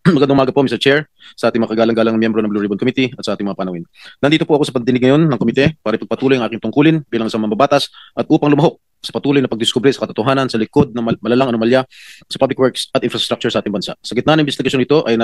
Magandang umaga po, Mr. Chair, sa ating mga kagalang-galang miyembro ng Blue Ribbon Committee at sa ating mga panawin. Nandito po ako sa pagdinig ngayon ng komite para ipagpatuloy ang aking tungkulin bilang isang mambabatas at upang lumahok sa patuloy na pagdiskubre sa katotohanan sa likod ng malalang anomalya sa public works at infrastructure sa ating bansa. Sa gitna ng investigasyon ito ay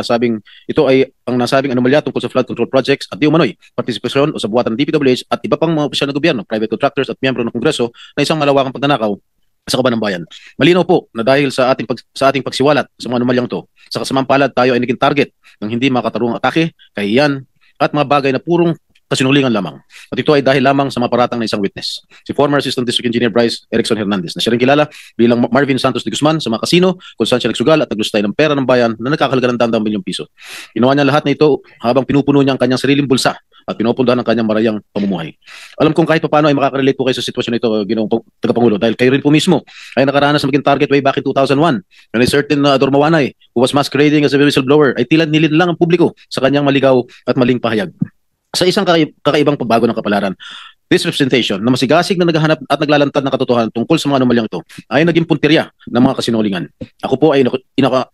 ang nasabing anomalya tungkol sa flood control projects at di umano'y partisipasyon o sa buwatan ng DPWH at iba pang mga opisyal ng gobyerno, private contractors at miyembro ng Kongreso na isang malawakang pagnanakaw sa kaban ng bayan. Malinaw po na dahil sa ating pagsiwalat sa mga anomalyang to, sa kasamang palad tayo ay naging target ng hindi makatarungang atake, kahihiyan at mga bagay na purong kasinungalingan lamang. At ito ay dahil lamang sa maparatang na isang witness, si former Assistant District Engineer Bryce Erickson Hernandez, na siya rin kilala bilang Marvin Santos de Guzman sa mga kasino kung saan siya nagsugal at naglustay ng pera ng bayan na nagkakahalaga ng dandang milyong piso. Ginawa niya lahat na ito habang pinupuno niya ang kanyang sariling bulsa at pinupundahan ng kanyang marayang pamumuhay. Alam kong kahit paano ay makaka-relate po kayo sa sitwasyon nito, Ginoong Tagapangulo, dahil kayo rin po mismo ay nakaranas na maging target way back in 2001 when a certain Dormawanay who was masquerading as a whistleblower ay tila nilid lang ang publiko sa kanyang maligaw at maling pahayag. Sa isang kakaibang pagbago ng kapalaran, this representation na masigasig na naghahanap at naglalantad ng katotohanan tungkol sa mga anomalyang ito ay naging puntirya ng mga kasinungalingan. Ako po ay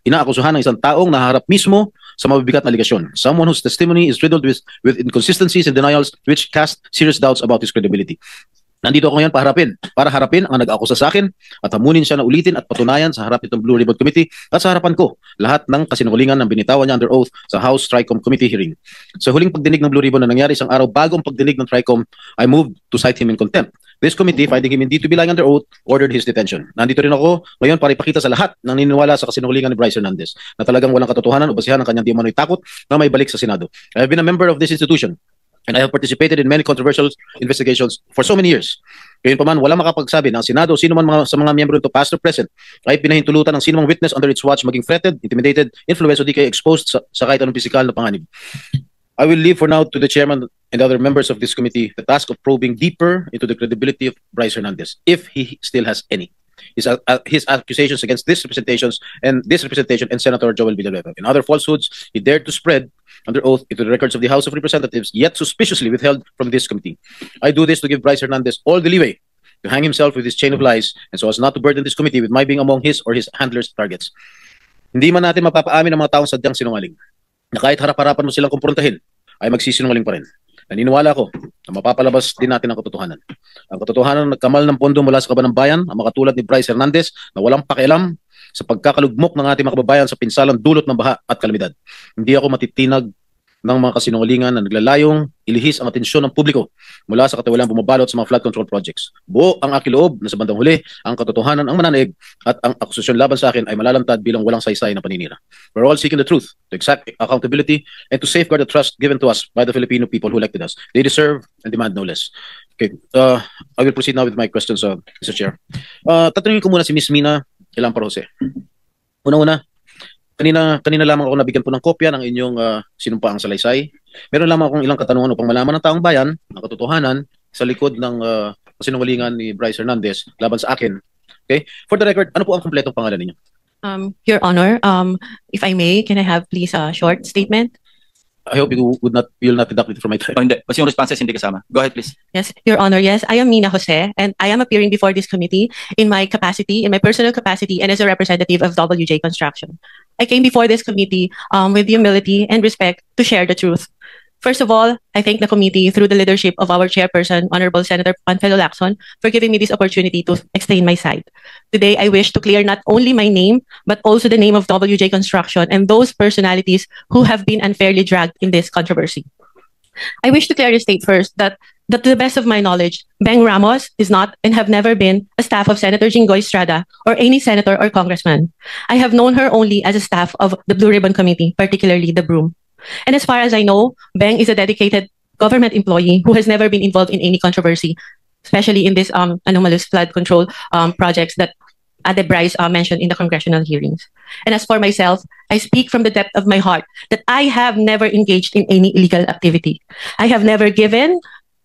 inaakusuhan ng isang taong naharap mismo sa mabibigat na aligasyon. Someone whose testimony is riddled with inconsistencies and denials which cast serious doubts about his credibility. Nandito ako ngayon para harapin ang nag-akusa sa akin at hamunin siya na ulitin at patunayan sa harap nitong Blue Ribbon Committee at sa harapan ko lahat ng kasinungalingan ng binitawan niya under oath sa House TRICOM Committee hearing. Sa huling pagdinig ng Blue Ribbon na nangyari isang araw bagong pagdinig ng TRICOM, I moved to cite him in contempt. This committee, finding him indeed to be lying under oath, ordered his detention. Nandito rin ako ngayon para ipakita sa lahat ng naniniwala sa kasinungalingan ni Bryce Hernandez na talagang walang katotohanan o basihan ng kanyang di umano'y takot na may balik sa Senado. I have been a member of this institution and I have participated in many controversial investigations for so many years. Gayunpaman, wala makapagsabi na ang Senado, sino man sa mga miyembro nito, past or present, ay pinahintulutan ng sino mang witness under its watch maging threatened, intimidated, influenced o di kaya exposed sa kahit anong pisikal na panganib. I will leave for now to the chairman and other members of this committee the task of probing deeper into the credibility of Bryce Hernandez, if he still has any. His accusations against this representation and Senator Joel Villanueva and other falsehoods he dared to spread under oath into the records of the House of Representatives, yet suspiciously withheld from this committee. I do this to give Bryce Hernandez all the leeway to hang himself with his chain of lies and so as not to burden this committee with my being among his or his handlers' targets. Hindi man natin mapapaamin ang mga taong sadyang sinungaling na kahit harap-harapan mo silang kumprontahin, ay magsisinungaling pa rin. Naniniwala ako na mapapalabas din natin ang katotohanan. Ang katotohanan na nagkamal ng pondo mula sa kaban ng bayan, ang makatulad ni Bryce Hernandez na walang pakialam sa pagkakalugmok ng ating mga kababayan sa pinsalang dulot ng baha at kalamidad. Hindi ako matitinag ng mga kasinungalingan na naglalayong ilihis ang atensyon ng publiko mula sa katiwalaan bumabalot sa mga flood control projects. Buo ang aking loob na sa bandang huli, ang katotohanan ang mananaig at ang akusasyon laban sa akin ay malalantad bilang walang saysay na paninira. We're all seeking the truth, to exact accountability, and to safeguard the trust given to us by the Filipino people who elected us. They deserve and demand no less. Okay, I will proceed now with my questions, Mr. Chair. Tatanungin ko muna si Ms. Mina Ilampar Jose. Una-una, kanina lamang ako nabigyan po ng kopya ng inyong sinumpaang salaysay. Meron lamang akong ilang katanungan upang malaman ng taong bayan ang katotohanan sa likod ng kasinungalingan ni Bryce Hernandez laban sa akin. Okay? For the record, ano po ang kumpletong pangalan ninyo? Your Honor, if I may, can I have please a short statement? I hope you will not deduct it from my time. Oh, hindi. Kasi yung responses hindi kasama. Go ahead, please. Yes, Your Honor. Yes, I am Mina Jose, and I am appearing before this committee in my personal capacity, and as a representative of WJ Construction. I came before this committee with humility and respect to share the truth. First of all, I thank the committee through the leadership of our chairperson, Honorable Senator Panfilo Lacson, for giving me this opportunity to explain my side. Today, I wish to clear not only my name, but also the name of WJ Construction and those personalities who have been unfairly dragged in this controversy. I wish to clearly state first that to the best of my knowledge, Beng Ramos is not and have never been a staff of Senator Jinggoy Estrada or any senator or congressman. I have known her only as a staff of the Blue Ribbon Committee, particularly the Broom. And as far as I know, Beng is a dedicated government employee who has never been involved in any controversy, especially in this anomalous flood control projects that Ade Bryce mentioned in the congressional hearings. And as for myself, I speak from the depth of my heart that I have never engaged in any illegal activity. I have never given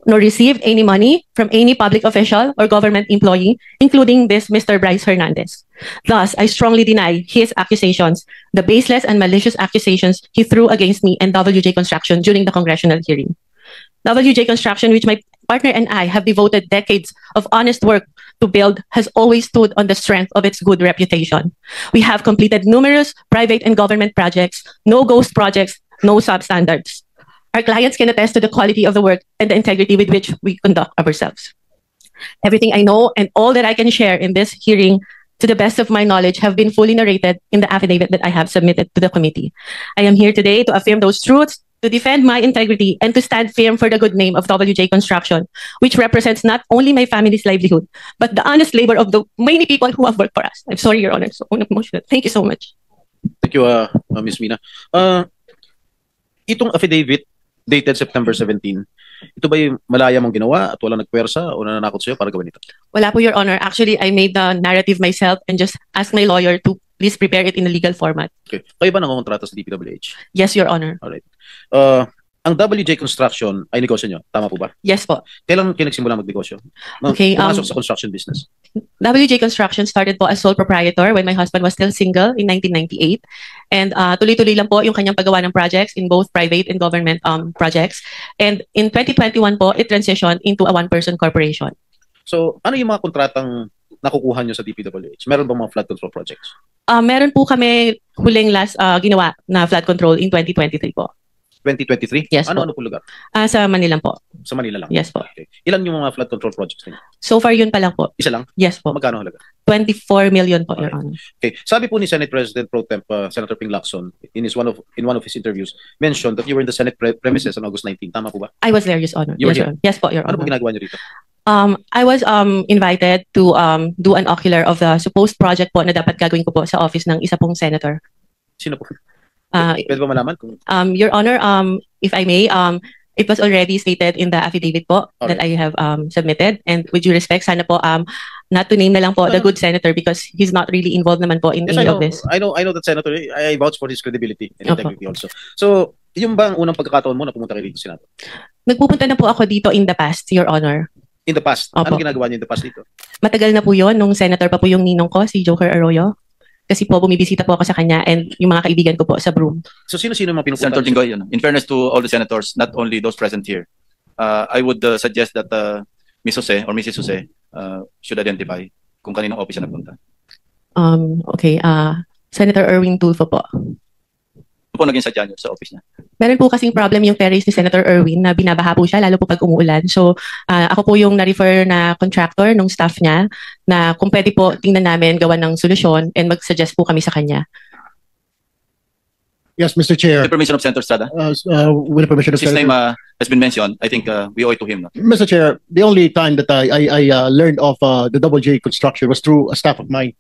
nor received any money from any public official or government employee, including this Mr. Bryce Hernandez. Thus, I strongly deny his accusations, the baseless and malicious accusations he threw against me and WJ Construction during the congressional hearing. WJ Construction, which my partner and I have devoted decades of honest work to build has always stood on the strength of its good reputation. We have completed numerous private and government projects, no ghost projects, no substandards. Our clients can attest to the quality of the work and the integrity with which we conduct ourselves. Everything I know and all that I can share in this hearing, to the best of my knowledge, have been fully narrated in the affidavit that I have submitted to the committee. I am here today to affirm those truths, to defend my integrity, and to stand firm for the good name of WJ Construction, which represents not only my family's livelihood, but the honest labor of the many people who have worked for us. I'm sorry, Your Honor. So emotional. Thank you so much. Thank you, Ms. Mina. Itong affidavit dated September 17, ito ba yung malaya mong ginawa at wala nagpwersa o nananakot sa'yo para gawin ito? Wala po, Your Honor. Actually, I made the narrative myself and just asked my lawyer to please prepare it in a legal format. Okay. Kayo ba nangongontrata sa DPWH? Yes, Your Honor. Alright. Ang WJ Construction ay negosyo nyo. Tama po ba? Yes po. Kailan kayo nagsimula magnegosyo? Okay, Pumasok sa construction business. WJ Construction started po as sole proprietor when my husband was still single in 1998. And tuloy-tuloy lang po yung kanyang paggawa ng projects in both private and government projects. And in 2021 po, it transitioned into a one-person corporation. So, ano yung mga kontratang nakukuha nyo sa DPWH? Meron bang mga flood control projects? Meron po kami huling last ginawa na flood control in 2023 po. 2023? Yes po. Ano po lugar? Sa Manila po. Sa Manila lang? Yes po. Okay. Ilan yung mga flood control projects ninyo? So far yun pa lang po. Isa lang? Yes po. Magkano halaga? 24 million po, Your Honor. Okay. Sabi po ni Senate President Pro Temp Senator Ping Lacson in one of his interviews mentioned that you were in the Senate premises on August 19. Tama po ba? I was there, Your Honor. You were Yes, here? Your Honor. Yes po, Your Ano po Honor. ginagawa nyo rito? I was invited to do an ocular of the supposed project po na dapat gagawin ko po sa office ng isa pong senator. Sino po? Uh, Pwede ba malaman kung Your Honor, if I may, it was already stated in the affidavit po that I have submitted. And with due respect, sana po not to name na lang po the good senator because he's not really involved naman po in yes, any I know, of this. I know that Senator, I vouch for his credibility and Opo. integrity also. So, yung ba ang unang pagkakataon mo na pumunta kayo dito sa Senado? Nagpupunta na po ako dito in the past, Your Honor. In the past? Opo. Ano ginagawa niyo in the past dito? Matagal na po yun, nung senator pa po yung ninong ko, si Joker Arroyo. Kasi po, bumibisita po ako sa kanya and yung mga kaibigan ko po sa Broome. So, sino-sino yung mga pinupunta? Senator Jinggoy, in fairness to all the senators, not only those present here, I would suggest that Ms. Jose or Mrs. Jose should identify kung kaninong office siya nagpunta. Okay, Senator Erwin Tulfo po. Ano po naging sadya niyo sa office niya? Meron po kasing problem yung terrace ni Senator Erwin na binabaha po siya lalo po pag umuulan. So ako po yung na-refer na contractor nung staff niya na kung pwede po tingnan namin gawa ng solusyon and mag-suggest po kami sa kanya. Yes, Mr. Chair. With the permission of Senator Estrada? With the permission of His name Senator. has been mentioned. I think we owe it to him. No? Mr. Chair, the only time that I learned of the Double J construction was through a staff of mine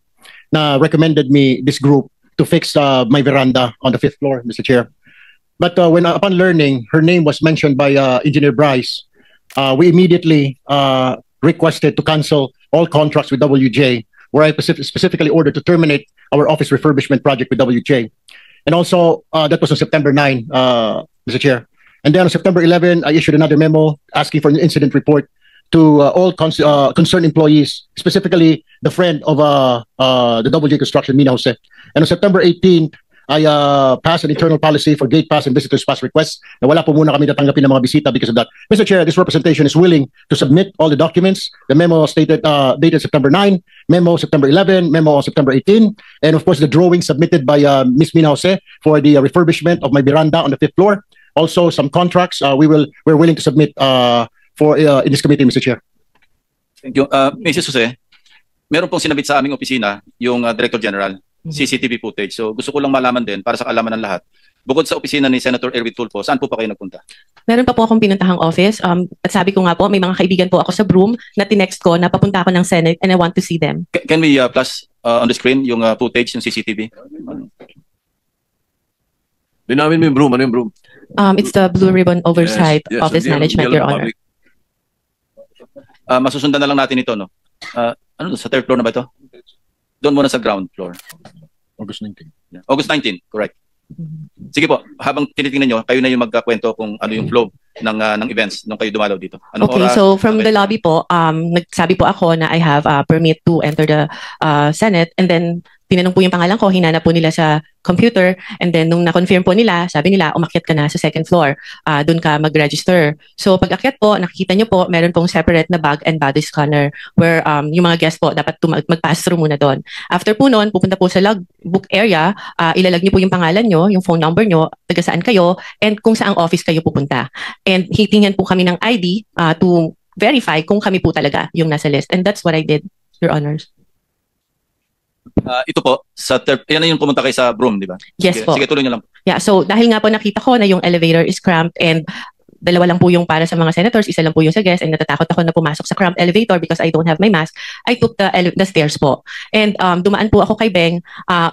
na recommended me this group to fix my veranda on the 5th floor, Mr. Chair. But when upon learning her name was mentioned by Engineer Bryce, we immediately requested to cancel all contracts with WJ, where I specifically ordered to terminate our office refurbishment project with WJ. And also, that was on September 9, Mr. Chair. And then on September 11, I issued another memo asking for an incident report to all concerned employees, specifically the friend of the WJ Construction, Mina Jose. And on September 18, I passed an internal policy for gate pass and visitors pass requests na wala po muna kami tatanggapin ng mga bisita because of that. Mr. Chair, this representation is willing to submit all the documents. The memo stated dated September 9, memo September 11, memo on September 18, and of course the drawing submitted by Ms. Mina Jose for the refurbishment of my veranda on the 5th floor. Also, some contracts we're willing to submit for in this committee, Mr. Chair. Thank you. Mrs. Jose, meron pong sinabit sa aming opisina yung Director General, CCTV footage. So gusto ko lang malaman din para sa kaalaman ng lahat. Bukod sa opisina ni Senator Erwin Tulfo, saan po pa kayo nagpunta? Meron pa po akong pinuntahang office. At sabi ko nga po, may mga kaibigan po ako sa Broome na tinext ko na papunta ako ng Senate and I want to see them. Can we plus on the screen yung footage, yung CCTV? Linawin mo yung Broome. Ano yung Broome? It's the Blue Ribbon Oversight Yes, Office hindi Management, alam Your ng Honor. public. Masusundan na lang natin ito, no? Ano sa third floor na ba ito? Doon muna sa ground floor. August 19. Yeah. August 19, correct. Sige po, habang tinitingnan nyo, kayo na yung magkakwento kung ano yung flow ng events nung kayo dumalaw dito. Anong Okay, oras? so from Okay. the lobby po, nagsabi po ako na I have a permit to enter the Senate and then tinanong po yung pangalan ko, hinanap po nila sa computer, and then nung na-confirm po nila, sabi nila, umakyat ka na sa second floor, doon ka mag-register. So pag akyat po, nakikita nyo po, meron pong separate na bag and body scanner where yung mga guests po dapat mag-pass through muna doon. After po noon, pupunta po sa logbook area, ilalag nyo po yung pangalan nyo, yung phone number nyo, taga saan kayo, and kung saang office kayo pupunta. And hihingan po kami ng ID to verify kung kami po talaga yung nasa list. And that's what I did, Your Honors. Ito po, yan na yung pumunta kayo sa Broome, di ba? Yes Sige, po. sige, tuloy nyo lang. Yeah, so dahil nga po nakita ko na yung elevator is cramped and dalawa lang po yung para sa mga senators, isa lang po yung sa guests, and natatakot ako na pumasok sa cramped elevator because I don't have my mask, I took the stairs po. And dumaan po ako kay Beng,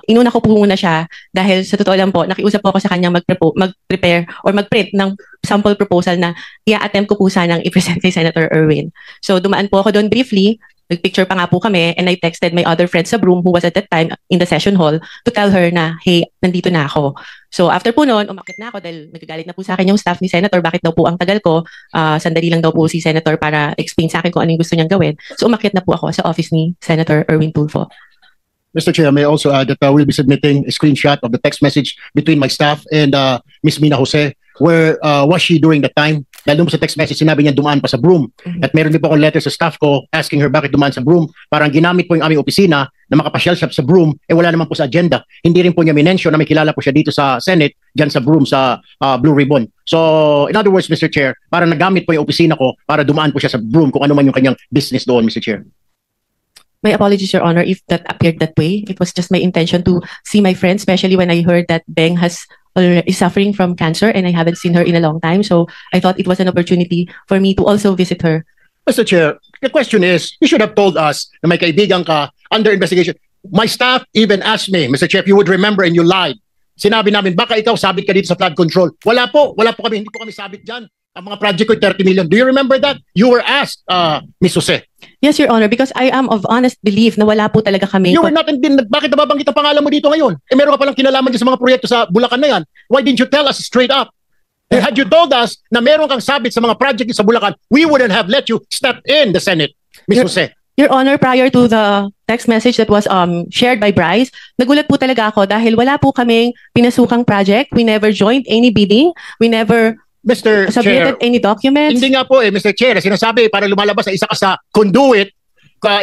inuna ko po muna siya dahil sa totoo lang po, nakiusap po ako sa kanya mag-prepare or mag-print ng sample proposal na i-attempt ko po sanang i-present kay Senator Erwin. So dumaan po ako doon briefly, nag-picture pa nga po kami, and I texted my other friend sa Broome who was at that time in the session hall to tell her na, hey, nandito na ako. So after po noon, umakyat na ako dahil nagagalit na po sa akin yung staff ni Senator, bakit daw po ang tagal ko, sandali lang daw po si Senator para explain sa akin kung ano yung gusto niyang gawin. So umakyat na po ako sa office ni Senator Erwin Tulfo. Mr. Chair, may I also add that we'll be submitting a screenshot of the text message between my staff and Ms. Mina Jose. Where was she during the time? Dahil doon sa text message, sinabi niya dumaan pa sa Broome. At meron din po akong letter sa staff ko asking her bakit dumaan sa Broome. Parang ginamit po yung aming opisina na makapasyal siya sa Broome, wala naman po sa agenda. Hindi rin po niya minention na may kilala po siya dito sa Senate, dyan sa Broome, sa Blue Ribbon. So, in other words, Mr. Chair, parang nagamit po yung opisina ko para dumaan po siya sa Broome kung ano man yung kanyang business doon, Mr. Chair. My apologies, Your Honor, if that appeared that way. It was just my intention to see my friend, especially when I heard that Beng is suffering from cancer and I haven't seen her in a long time. So I thought it was an opportunity for me to also visit her. Mr. Chair, the question is, you should have told us na may kaibigan ka under investigation. My staff even asked me, Mr. Chair, if you would remember and you lied. Sinabi namin, baka ikaw sabit ka dito sa flood control. Wala po kami, hindi po kami sabit dyan. Ang mga project ko 30 million. Do you remember that? You were asked, Ms. Jose. Yes, Your Honor, because I am of honest belief na wala po talaga kami. You were not, bakit nababanggit ang pangalan mo dito ngayon? Meron ka palang kinalaman dyan sa mga proyekto sa Bulacan na yan. Why didn't you tell us straight up? And had you told us na meron kang sabit sa mga project sa Bulacan, we wouldn't have let you step in the Senate, Ms. Jose. Your Honor, prior to the text message that was shared by Bryce, nagulat po talaga ako dahil wala po kaming pinasukang project. We never joined any bidding. We never Mr. submitted Chair, any documents. hindi nga po Mr. Chair, sinasabi para lumalabas na isa ka sa conduit,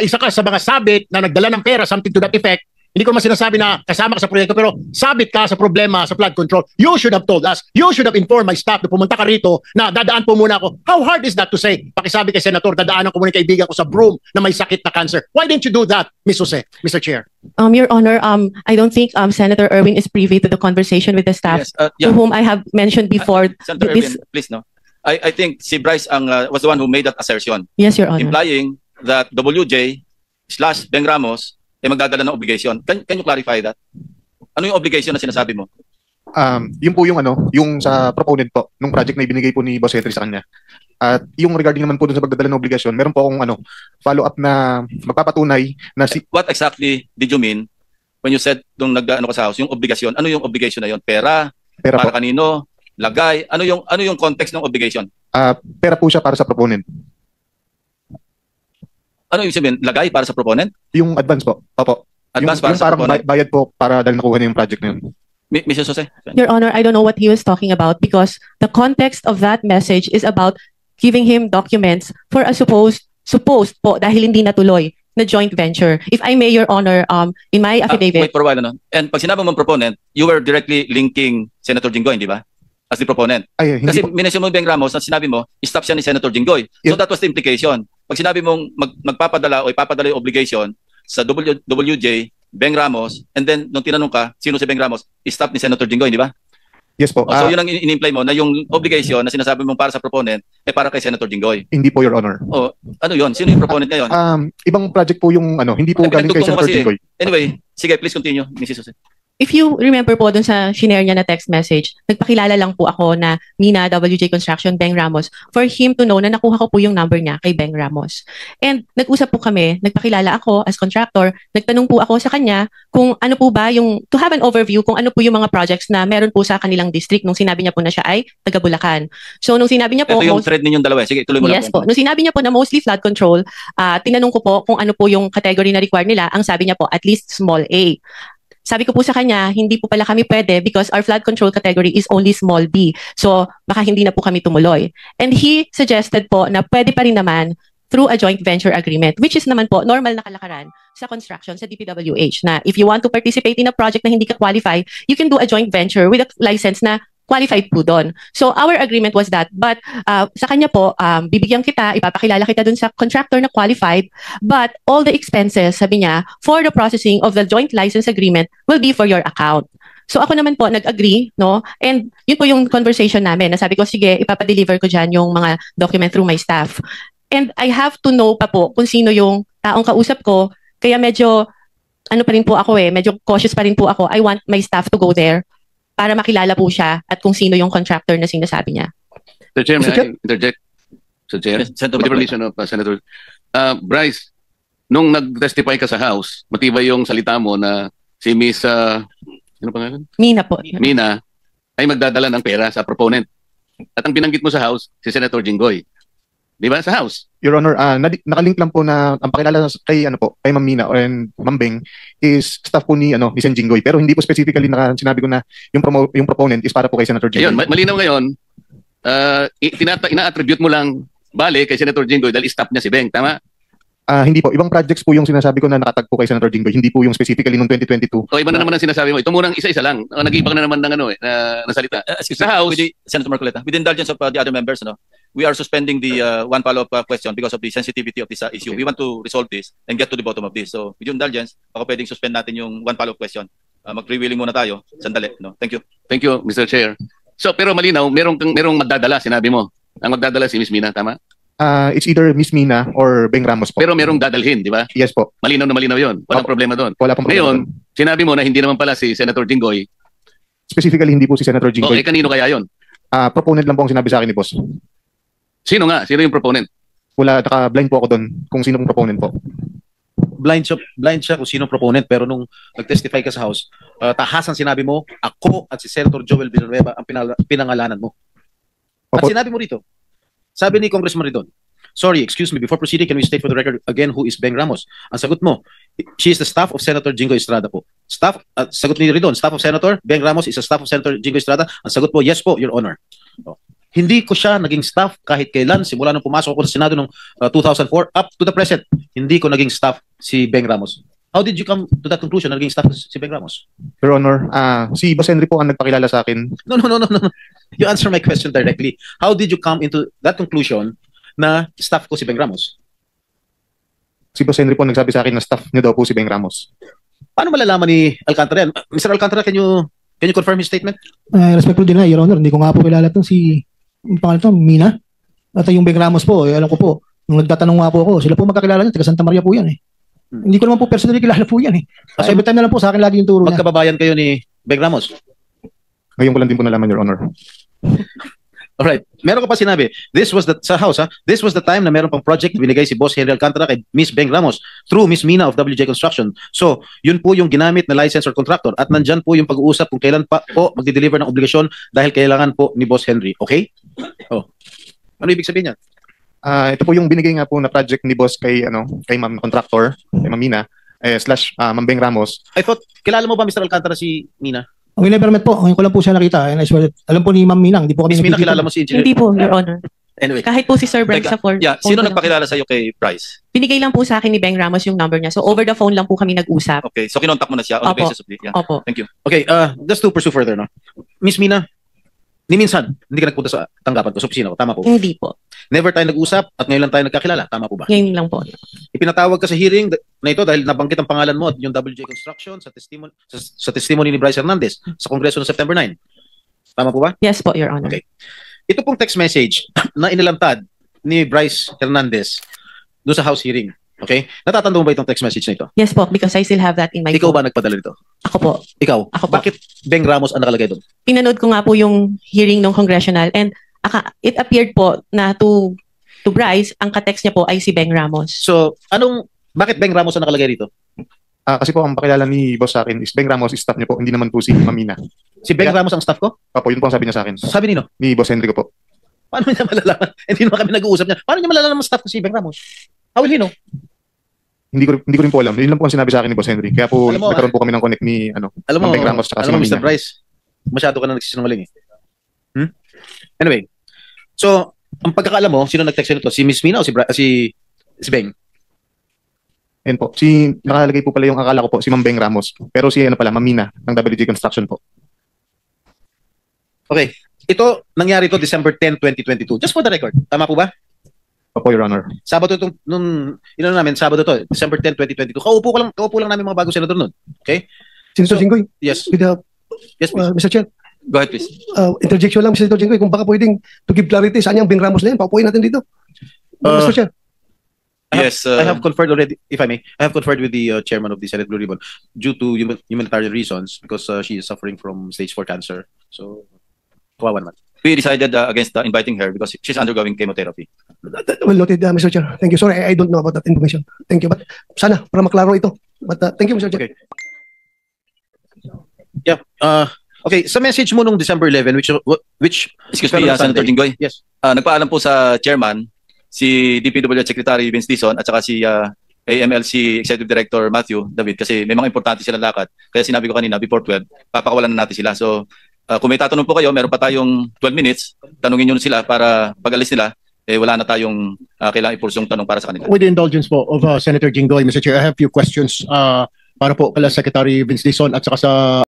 isa ka sa mga sabit na nagdala ng pera, something to that effect. Hindi ko naman sinasabi na kasama ka sa proyekto, pero sabit ka sa problema sa flood control. You should have told us. You should have informed my staff na pumunta ka rito na dadaan po muna ako. How hard is that to say? Pakisabi kay Senator, dadaanan ko muna yung kaibigan ko sa Broome na may sakit na cancer. Why didn't you do that, Ms. Jose, Mr. Chair? Your Honor, I don't think Senator Erwin is privy to the conversation with the staff Yes, to whom I have mentioned before. Senator Erwin, please, no. I think si Bryce was the one who made that assertion, Yes, Your Honor. implying that WJ/Beng Ramos ay magdadala ng obligation. Can you clarify that? Ano yung obligation na sinasabi mo? Yun po yung yung sa proponent po nung project na ibinigay po ni Boss Henry sa kanya. At yung regarding naman po dun sa pagdadala ng obligasyon, meron po akong follow-up na magpapatunay na What exactly did you mean when you said nung nag-ano ka sa house, yung obligasyon? Ano yung obligation na yon? Pera? pera Para po. kanino? Lagay? Ano yung context ng obligation? Pera po siya para sa proponent. Ano yung sabihin? Lagay para sa proponent? Yung advance po. Opo. Advance yung, para yung sa parang proponent? bayad po para dahil nakuha niya yung project na yun. Mrs. Jose? Your Honor, I don't know what he was talking about because the context of that message is about giving him documents for a supposed po dahil hindi natuloy na joint venture. If I may, Your Honor, in my affidavit. Wait for a while, And pag sinabi mong proponent, you were directly linking Senator Jinggoy, di ba? As the proponent. Ay, hindi Kasi po. minention mo Beng Ramos na sinabi mo, stop siya ni Senator Jinggoy. So Yeah. that was the implication. Pag sinabi mong magpapadala o ipapadala yung obligation sa WJ, Beng Ramos, and then nung tinanong ka, sino si Beng Ramos, stop ni Senator Jinggoy, di ba? Yes po. So yun ang in-imply mo na yung obligation na sinasabi mong para sa proponent ay para kay Senator Jinggoy. Hindi po, Your Honor. O ano yun? Sino yung proponent ngayon? Ibang project po yung hindi po Ay, galing kay pinagdugtong mo Senator kasi eh. Jinggoy. Anyway, sige, please continue, Mrs. Jose. If you remember po dun sa shinare niya na text message, nagpakilala lang po ako na Mina, WJ Construction, Beng Ramos, for him to know na nakuha ko po yung number niya kay Beng Ramos. And nag-usap po kami, nagpakilala ako as contractor, nagtanong po ako sa kanya kung ano po ba yung, to have an overview kung ano po yung mga projects na meron po sa kanilang district nung sinabi niya po na siya ay taga Bulacan. So nung sinabi niya po, Ito yung thread ninyong dalawa. Sige, tuloy mo lang. yes po. Nung sinabi niya po na mostly flood control, tinanong ko po kung ano po yung category na required nila. Ang sabi niya po, at least small A. Sabi ko po sa kanya, hindi po pala kami pwede because our flood control category is only small B. So, baka hindi na po kami tumuloy. And he suggested po na pwede pa rin naman through a joint venture agreement, which is naman po normal na kalakaran sa construction sa DPWH na if you want to participate in a project na hindi ka qualify, you can do a joint venture with a license na qualified po doon. So our agreement was that. But sa kanya po, bibigyan kita, ipapakilala kita dun sa contractor na qualified, but all the expenses, sabi niya, for the processing of the joint license agreement will be for your account. So ako naman po, nag-agree, no? And yun po yung conversation namin. Nasabi ko, sige, ipapadeliver ko dyan yung mga document through my staff. And I have to know pa po kung sino yung taong kausap ko. Kaya medyo, ano pa rin po ako medyo cautious pa rin po ako. I want my staff to go there para makilala po siya at kung sino yung contractor na sinasabi niya. Mr. Chair, may Mr. Chair? I interject? Mr. Chair, Yes, Senator with the Marcoleta. permission of Senator. Bryce, nung nag-testify ka sa House, matibay yung salita mo na si Miss, ano pangalan? Mina po. Mina, ay magdadala ng pera sa proponent. At ang binanggit mo sa House, si Senator Jinggoy. Di ba? Sa House. Your Honor, nakalink lang po na ang pakilala kay kay Ma'am Mina and Ma'am Beng is staff po ni Sen Jinggoy, pero hindi po specifically sinabi ko na yung proponent is para po kay Senator Ayun, Jinggoy. malinaw ngayon, ina-attribute mo lang bale kay Senator Jinggoy dahil staff niya si Beng. Tama? Hindi po, ibang projects po yung sinasabi ko na nakatag po kay Senator Jinggoy, hindi po yung specifically noong 2022. O iba na naman ang sinasabi mo. Ito munang isa-isa lang. Nag-ibang na naman ng na salita. Excuse Sa me, House. with the, Senator Marcoleta, with the indulgence of the other members, we are suspending the one follow-up question because of the sensitivity of this issue. We want to resolve this and get to the bottom of this. So, with your indulgence, baka pwedeng suspend natin yung one follow-up question. Mag-freewheeling muna tayo. Sandali. Thank you. Thank you, Mr. Chair. So, pero malinaw, merong magdadala, sinabi mo. Ang magdadala si Miss Mina, tama? It's either Miss Mina or Beng Ramos po. Pero merong dadalhin, di ba? Yes po. Malinaw na malinaw yun. Walang problema doon. Wala pong problema Ngayon, doon. sinabi mo na hindi naman pala si Senator Jinggoy. Specifically, hindi po si Senator Jinggoy. Okay, kanino kaya yun? Proponent lang po ang sinabi sa akin ni boss. Sino nga? Sino yung proponent? Wala, naka-blind po ako doon kung sino pong proponent po. Blind siya kung sino proponent, pero nung nag-testify ka sa House, tahasan sinabi mo, ako at si Senator Joel Villanueva ang pinangalanan mo. At Opo. sinabi mo rito, sabi ni Congressman Ridon, sorry, excuse me, before proceeding, can we state for the record again who is Beng Ramos? Ang sagot mo, she is the staff of Senator Jingo Estrada po. Sagot ni Ridon, staff of Senator Beng Ramos is a staff of Senator Jingo Estrada. Ang sagot po, yes po, Your Honor. Hindi ko siya naging staff kahit kailan, simula nung pumasok ako sa Senado noong 2004 up to the present. Hindi ko naging staff si Beng Ramos. How did you come to that conclusion na naging staff si Beng Ramos? Your Honor, si Boss Henry po ang nagpakilala sa akin. No. You answer my question directly. How did you come into that conclusion na staff ko si Beng Ramos? Si Boss Henry po nagsabi sa akin na staff niya daw po si Beng Ramos. Paano malalaman ni Alcantara yan? Mr. Alcantara, can you confirm his statement? Respectful din na, Your Honor. Hindi ko nga po kilala itong yung pangalan ito, Mina. At yung Beng Ramos po, alam ko po, nung nagtatanong nga po ako, sila po magkakilala niya, taga Santa Maria po yan eh. Hindi ko naman po personally kilala po yan eh. So, Every time na lang po sa akin lagi yung turo niya. Magkababayan kayo ni Beng Ramos? Ngayon ko lang din po nalaman, Your Honor. Alright. Meron ka pa sinabi, sa House, this was the time na meron pang project binigay si Boss Henry Alcantara kay Miss Beng Ramos through Miss Mina of WJ Construction. So, yun po yung ginamit na license or contractor at nandyan po yung pag-uusap kung kailan pa po magdi-deliver ng obligasyon dahil kailangan po ni Boss Henry. Okay? Oh. Ano ibig sabihin niya? Ito po yung binigay nga po na project ni Boss kay Ma'am Contractor, kay Ma'am Mina, / Ma'am Beng Ramos. I thought, kilala mo ba Mr. Alcantara si Mina? Ang never met po, ngayon ko lang po siya nakita. And I swear, alam po ni Ma'am Minang, hindi po kami Miss Mina, nagkikita. kilala mo si Engineer? Hindi po, Your Honor. Anyway. Kahit po si Sir Brent Teka, sa phone. Yeah, phone sino ko lang nagpakilala sa iyo kay Bryce? po. Binigay lang po sa akin ni Beng Ramos yung number niya. So over the phone lang po kami nag-usap. Okay, so kinontak mo na siya on the Opo. basis of the... Yeah. Opo. Thank you. Okay, just to pursue further, no? Miss Mina, ni minsan, hindi ka nagpunta sa tanggapan ko, sa opisina ko. Tama po. Hindi po. Never tayo nag-usap at ngayon lang tayo nagkakilala. Tama po ba? Ngayon lang po. Ipinatawag ka sa hearing na ito dahil nabanggit ang pangalan mo at yung WJ Construction sa testimony ni Bryce Hernandez sa Kongreso noong September 9. Tama po ba? Yes po, Your Honor. Okay. Ito pong text message na inilantad ni Bryce Hernandez doon sa House hearing. Okay? Natatanda mo ba itong text message na ito? Yes po, because I still have that in my Ikaw phone. ba nagpadala nito? Ako po. Ikaw? Ako po. Bakit Beng Ramos ang nakalagay doon? Pinanood ko nga po yung hearing ng congressional and it appeared po na to Bryce, ang katext niya po ay si Beng Ramos. So, bakit Beng Ramos ang nakalagay dito? Kasi po ang pakilala ni boss sa akin is Beng Ramos is staff niya po, hindi naman po si Mamina. Si Beng Ramos ang staff ko? Opo, yun po ang sabi niya sa akin. Sabi nino? Ni Boss Henry ko po. Paano niya malalaman? Hindi naman kami nag-uusap niya. Paano niya malalaman ang staff ko si Beng Ramos? How will he know? Hindi ko rin po alam. Yun lang po ang sinabi sa akin ni Boss Henry. Kaya po Alam mo, nagkaroon po kami ng connect ni Alam mo, ng Beng Ramos tsaka si alam mo, Mamina. Mr. Bryce, masyado ka na nagsisinungaling eh. Anyway, so, ang pagkakaalam mo, sino nag-text nito? Si Miss Mina o si Beng? Ayun po. Nakalagay po pala yung akala ko po, si Ma'am Beng Ramos. Pero si Mamina ng WJ Construction po. Okay. Ito, nangyari ito December 10, 2022. Just for the record. Tama po ba? Opo, Your Honor. Sabado itong, Sabado to, December 10, 2022. Kaupo lang namin mga bagong senador nun. Okay? Senator So- Jinggoy, Yes. with the, Yes, please. Mr. Chair, Go ahead, please. interjection lang, Senator Jinggoy, kung baka pwedeng to give clarity, saan yung Beng Ramos na yan? Paupuin natin dito. Mr. Chair. Yes, I have conferred already, if I may, I have conferred with the chairman of the Senate Blue Ribbon due to humanitarian reasons because she is suffering from stage 4 cancer. So, kawawa naman. we decided against inviting her because she's undergoing chemotherapy. Well noted, Mr. Chair. Thank you. Sorry, I don't know about that information. Thank you. But sana, para maklaro ito. But thank you, Mr. Chair. Okay. Yeah. Okay, sa message mo nung December 11, which Excuse me, Pero Senator Sunday. Jinggoy. Yes. Nagpaalam po sa chairman, si DPWH Secretary Vince Dizon at saka si AMLC Executive Director Matthew David kasi may mga importante silang lakad. Kaya sinabi ko kanina, before 12, papakawalan na natin sila. So, kung may tatanong po kayo, meron pa tayong 12 minutes, tanungin nyo sila para pag-alis nila, wala na tayong kailangan ipursong tanong para sa kanila. With the indulgence po of Senator Jinggoy, Mr. Chair, I have a few questions para po kala Secretary Vince Dizon at saka sa